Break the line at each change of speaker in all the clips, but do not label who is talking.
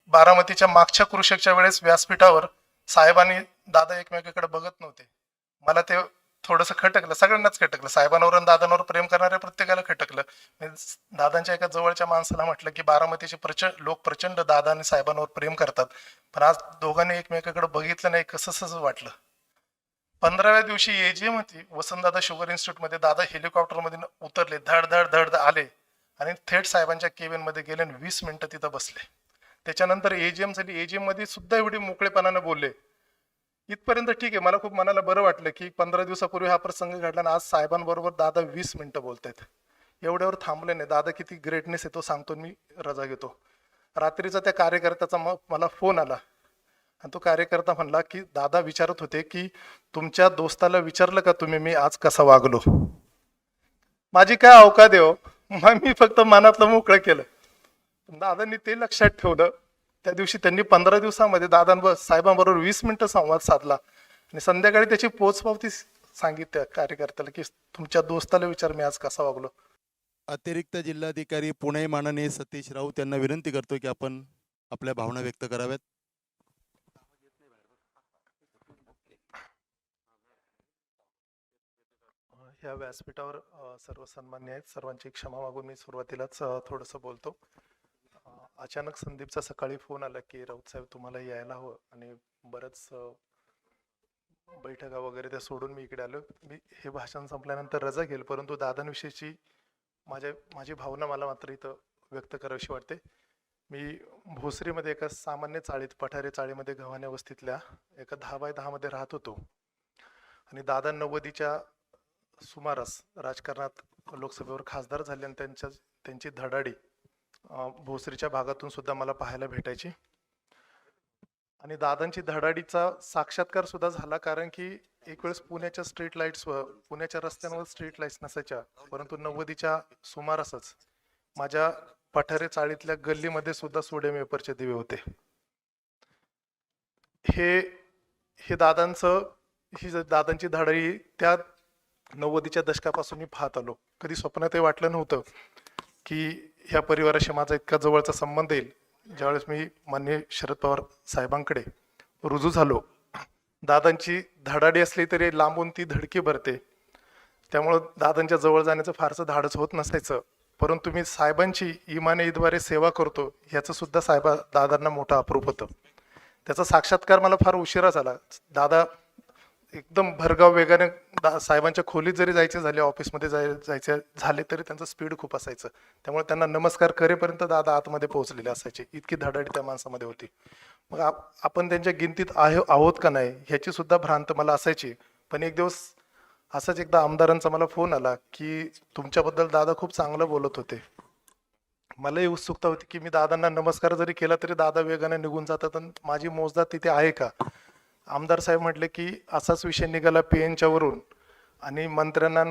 बारामतीच्या मागच्या कृषकच्या वेळेस व्यासपीठावर साहेबांनी दादा एकमेकाकडे बघत नव्हते. मला ते थोडंसं खटकलं, सगळ्यांनाच खटकलं, साहेबांवर आणि दादांवर प्रेम करणाऱ्या प्रत्येकाला खटकलं. मी दादांच्या एका जवळच्या माणसाला म्हटलं की बारामतीचे लोक प्रचंड दादा आणि साहेबांवर प्रेम करतात, पण आज दोघांनी एकमेकाकडे बघितलं नाही, कसं वाटलं. 15व्या दिवशी एजीएम होती वसंतदादा शुगर इन्स्टिट्यूटमध्ये. दादा हेलिकॉप्टरमध्ये उतरले, धड धड धड आले आणि थेट साहेबांच्या केबिन मध्ये गेले आणि 20 मिनिटं तिथं बसले. त्याच्यानंतर एजीएम झाली. एजीएम मध्ये सुद्धा एवढी मोकळेपणाने बोलले. इथपर्यंत ठीक आहे, मला खूप मनाला बरं वाटलं की 15 दिवसापूर्वी हा प्रसंग घडला आणि आज साहेबांबरोबर दादा 20 मिनिटं बोलतायत. एवढ्यावर थांबले नाही. दादा किती ग्रेटनेस आहे तो सांगतो, मी रजा घेतो. रात्रीचा त्या कार्यकर्त्याचा मला फोन आला आणि तो कार्यकर्ता म्हणला की दादा विचारत होते की तुमच्या दोस्ताला विचारलं का तुम्ही मी आज कसा वागलो. माझी काय अवकात आहे हो, मग मी फक्त मनातलं मोकळं केलं. दादांनी ते लक्षात ठेवलं. त्या दिवशी त्यांनी 15 दिवसामध्ये साहेबांबरोबर 20 मिनिटं संवाद साधला आणि संध्याकाळी त्याची पोचपावती सांगितली कार्यकर्त्याला की तुमच्या दोस्ताला विचार मी आज कसा वागलो.
अतिरिक्त जिल्हाधिकारी पुणे माननीय सतीश राऊत यांना विनंती करतो की आपण आपल्या भावना व्यक्त कराव्यात.
ह्या व्यासपीठावर सर्व सन्मान्य आहेत, सर्वांची क्षमा मागून मी सुरुवातीलाच थोडंसं बोलतो. अचानक संदीपचा सकाळी फोन आला की राऊत साहेब तुम्हाला यायला हवं, आणि बरंच बैठका वगैरे त्या सोडून मी इकडे आलो. मी हे भाषण संपल्यानंतर रजा घेईल, परंतु दादांविषयीची माझी भावना मला मात्र इथं व्यक्त करावीशी वाटते. मी भोसरीमध्ये एका सामान्य चाळीत, पठारे चाळीमध्ये गव्हाणे वस्तीतल्या एका 10x10 मध्ये राहत होतो आणि दादा 90च्या सुमारास राजकारणात लोकसभेवर खासदार झाले आणि त्यांची धडाडी भोसरीच्या भागातून सुद्धा मला पाहायला भेटायची. आणि दादांची धडाडीचा साक्षात्कार सुद्धा झाला, कारण की एक वेळेस पुण्याच्या रस्त्यांवर स्ट्रीट लाईट्स नसायच्या, परंतु 90च्या सुमारासच माझ्या पठारे चाळीतल्या गल्लीमध्ये सुद्धा सोडियम वेपरचे दिवे होते. ही दादांची धडाडी त्या 90च्या दशकापासून मी पाहत आलो. कधी स्वप्नातही वाटलं नव्हतं की ह्या परिवाराशी माझा इतका जवळचा संबंध येईल. ज्यावेळेस मी माननीय शरद पवार साहेबांकडे रुजू झालो, दादांची धडाडी असली तरी लांबून ती धडकी भरते, त्यामुळं दादांच्या जवळ जाण्याचं फारसं धाडस होत नसायचं. परंतु मी साहेबांची इमाने ईदवारे सेवा करतो ह्याचं सुद्धा दादांना मोठं अप्रूप होतं. त्याचा साक्षात्कार मला फार उशिरा झाला. दादा एकदम भरगाव वेगाने साहेबांच्या खोलीत जरी जायचे झाले, ऑफिसमध्ये जायचे झाले तरी त्यांचं स्पीड खूप असायचं, त्यामुळे त्यांना नमस्कार करेपर्यंत दादा आतमध्ये पोहोचलेले असायचे, इतकी धडाडी त्या माणसामध्ये होती. मग आपण त्यांच्या गिनतीत आहोत का नाही ह्याची सुद्धा भ्रांत मला असायची. पण एक दिवस असाच एकदा आमदारांचा मला फोन आला की तुमच्याबद्दल दादा खूप चांगलं बोलत होते. मलाही उत्सुकता होती की मी दादांना नमस्कार जरी केला तरी दादा वेगाने निघून जातात आणि माझी मोजदाद तिथे आहे का. आमदार साहेब म्हटले की असाच विषय निघाला PNच्या वरून, आणि मंत्र्यांना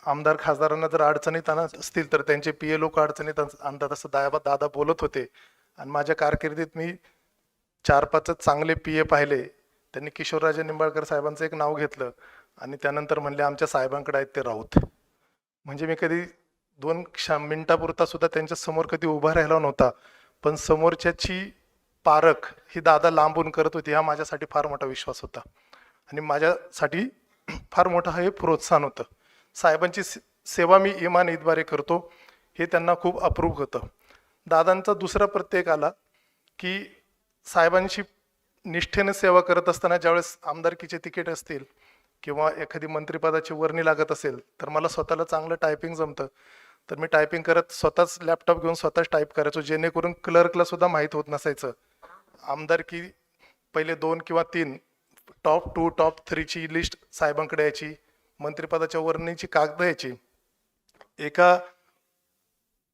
आमदार खासदारांना जर अडचणीत आणत असतील तर त्यांचे PA लोक अडचणीत आणतात, असं दादा बोलत होते. आणि माझ्या कारकिर्दीत मी 4-5 चांगले PA पाहिले. त्यांनी किशोरराजे निंबाळकर साहेबांचं एक नाव घेतलं आणि त्यानंतर म्हणले आमच्या साहेबांकडे आहेत ते राऊत. म्हणजे मी कधी 2 मिनिटापुरता सुद्धा त्यांच्या समोर कधी उभा राहिला नव्हता, पण समोरच्याची पारख ही दादा लांबून करत होती, हा माझ्यासाठी फार मोठा विश्वास होता आणि माझ्यासाठी फार मोठं हे प्रोत्साहन होतं. साहेबांची सेवा मी इमान ईदवारे करतो हे त्यांना खूप अप्रूप होतं. दादांचा दुसरा प्रत्येक आला की साहेबांशी निष्ठेने सेवा करत असताना ज्यावेळेस आमदारकीचे तिकीट असतील किंवा एखादी मंत्रिपदाची वर्णी लागत असेल तर मला स्वतःला चांगलं टायपिंग जमतं, तर मी टायपिंग करत स्वतःच लॅपटॉप घेऊन स्वतःच टाईप करायचो, जेणेकरून क्लर्कला सुद्धा माहीत होत नसायचं. आमदारकी पहिले 2 किंवा 3 टॉप 2 टॉप 3ची लिस्ट साहेबांकडे यायची, मंत्रिपदाच्या वर्णीची कागद यायची. एका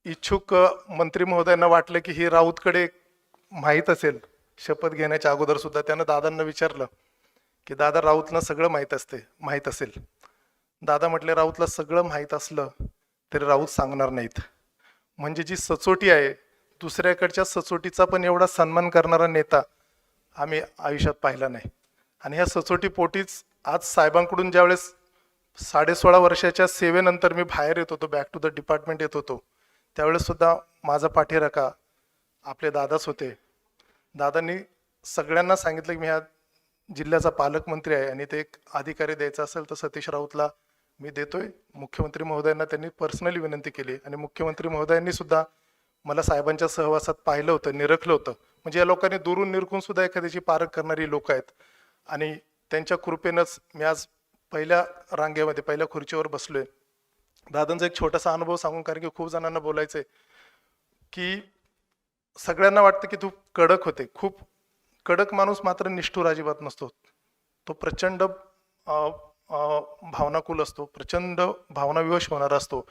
इच्छुक मंत्री महोदयांना वाटलं की ही राऊतकडे माहीत असेल, शपथ घेण्याच्या अगोदर सुद्धा त्यानं दादांना विचारलं की दादा राऊतला सगळं माहीत असेल. दादा म्हटले राऊतला सगळं माहीत असलं तरी राऊत सांगणार नाहीत. म्हणजे जी सचोटी आहे, दुसऱ्याकडच्या सचोटीचा पण एवढा सन्मान करणारा नेता आम्ही आयुष्यात पाहिला नाही. आणि ह्या सचोटीपोटीच आज साहेबांकडून ज्यावेळेस 16.5 वर्षाच्या सेवेनंतर मी बाहेर येत होतो, बॅक टू द डिपार्टमेंट येत होतो, त्यावेळेस सुद्धा माझा पाठीराखा आपले दादाच होते. दादांनी सगळ्यांना सांगितलं की मी ह्या जिल्ह्याचा पालकमंत्री आहे आणि ते एक अधिकारी द्यायचा असेल तर सतीश राऊतला मी देतोय. मुख्यमंत्री महोदयांना त्यांनी पर्सनली विनंती केली आणि मुख्यमंत्री महोदयांनी सुद्धा मला साहेबांच्या सहवासात पाहिलं होतं, निरखलं होतं. म्हणजे या लोकांनी दुरून निरखून सुद्धा एखाद्याची पारख करणारी लोक आहेत आणि त्यांच्या कृपेनंच मी आज पहिल्या रांगेमध्ये पहिल्या खुर्चीवर बसलोय. दादांचा एक छोटासा अनुभव सांगून, कारण की खूप जणांना बोलायचंय की सगळ्यांना वाटतं की तू कडक होते. खूप कडक माणूस मात्र निष्ठुर अजिबात नसतो. तो प्रचंड भावनाकुल असतो, प्रचंड भावनाविवश होणारा असतो.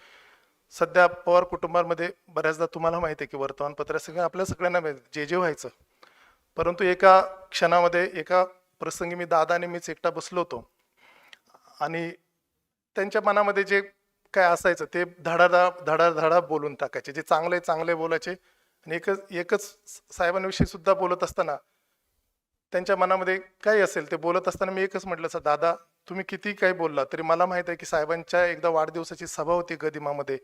सध्या पवार कुटुंबामध्ये बऱ्याचदा तुम्हाला माहिती आहे की वर्तमानपत्र सगळं आपल्या सगळ्यांना जे जे व्हायचं, परंतु एका क्षणामध्ये एका प्रसंगी मी दादा आणि मीच एकटा बसलो होतो आणि त्यांच्या मनामध्ये जे काय असायचं ते धडा बोलून टाकायचे. जे चांगले चांगले बोलायचे आणि एकच साहेबांविषयी सुद्धा बोलत असताना त्यांच्या मनामध्ये काय असेल ते बोलत असताना मी एकच म्हटलं, सर दादा तुम्ही किती काही बोलला तरी मला माहित आहे की साहेबांच्या एकदा वाढदिवसाची सभा होती गदिमामध्ये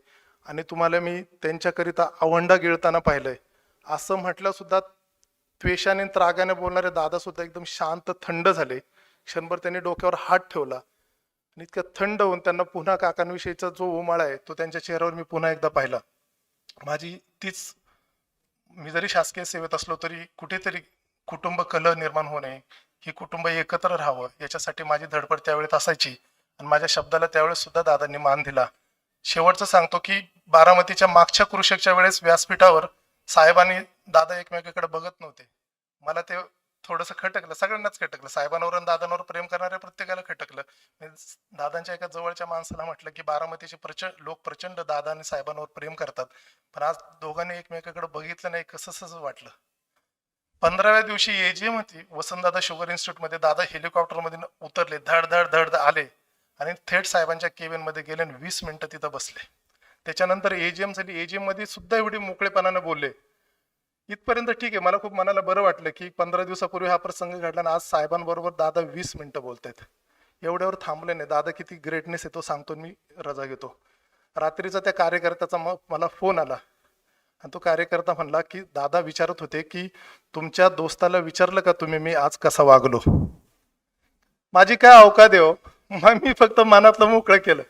आणि तुम्हाला मी त्यांच्याकरिता आवंडा गिळताना पाहिलंय. असं म्हटलं सुद्धा त्वेषाने त्रागाने बोलणारे दादा सुद्धा एकदम शांत थंड झाले. क्षणभर त्यांनी डोक्यावर हात ठेवला आणि इतकं थंड होऊन त्यांना पुन्हा काकांविषयीचा जो उमाळा आहे तो त्यांच्या चेहऱ्यावर मी पुन्हा एकदा पाहिला. माझी तीच, मी जरी शासकीय सेवेत असलो तरी कुठेतरी कुटुंब कलह निर्माण होऊ नये, ही कुटुंब एकत्र राहावं याच्यासाठी माझी धडपड त्यावेळेस असायची आणि माझ्या शब्दाला त्यावेळेस सुद्धा दादांनी मान दिला. शेवटचं सांगतो की बारामतीच्या मागच्या कृषकच्या वेळेस व्यासपीठावर साहेबांनी दादा एकमेकाकडे बघत नव्हते. मला ते थोडंसं खटकलं, सगळ्यांनाच खटकलं, साहेबांवर आणि दादांवर प्रेम करणाऱ्या प्रत्येकाला खटकलं. मी दादांच्या एका जवळच्या माणसाला म्हटलं की बारामतीचे लोक प्रचंड दादा आणि साहेबांवर प्रेम करतात, पण आज दोघांनी एकमेकाकडे बघितलं नाही, कसं वाटलं. 15व्या दिवशी एजीएम होती वसंतदादा शुगर इन्स्टिट्यूटमध्ये. दादा हेलिकॉप्टरमध्ये उतरले, धड धड धड आले आणि थेट साहेबांच्या केबिन मध्ये गेले आणि 20 मिनिटं तिथं बसले. त्याच्यानंतर एजीएम झाली. एजीएम मध्ये सुद्धा एवढी मोकळेपणाने बोलले. इथपर्यंत ठीक आहे, मला खूप मनाला बरं वाटलं की 15 दिवसापूर्वी हा प्रसंग घडला आणि आज साहेबांबरोबर दादा 20 मिनिटं बोलतायत. एवढ्यावर थांबले नाही. दादा किती ग्रेटनेस आहे तो सांगतो, मी रजा घेतो. रात्रीचा त्या कार्यकर्त्याचा मला फोन आला आणि तो कार्यकर्ता म्हणला की दादा विचारत होते की तुमच्या दोस्ताला विचारलं का तुम्ही मी आज कसा वागलो. माझी काय अवकात आहे हो, मग मी फक्त मनातलं मोकळं केलं.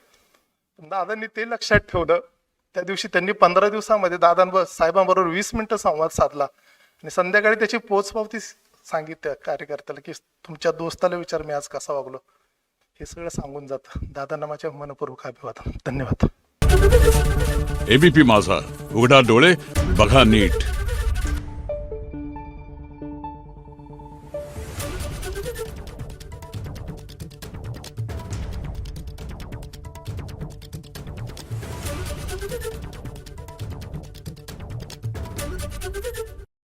दादांनी ते लक्षात ठेवलं. त्या दिवशी त्यांनी 15 दिवसामध्ये साहेबांबरोबर 20 मिनिटं संवाद साधला आणि संध्याकाळी त्याची पोचपावती सांगितली त्या कार्यकर्त्याला की तुमच्या दोस्ताला विचार मी आज कसा वागलो. हे सगळं सांगून जातं. दादांना माझ्या मनपूर्वक अभिवादन. धन्यवाद.
एबीपी माझा, उघडा डोळे बघा नीट.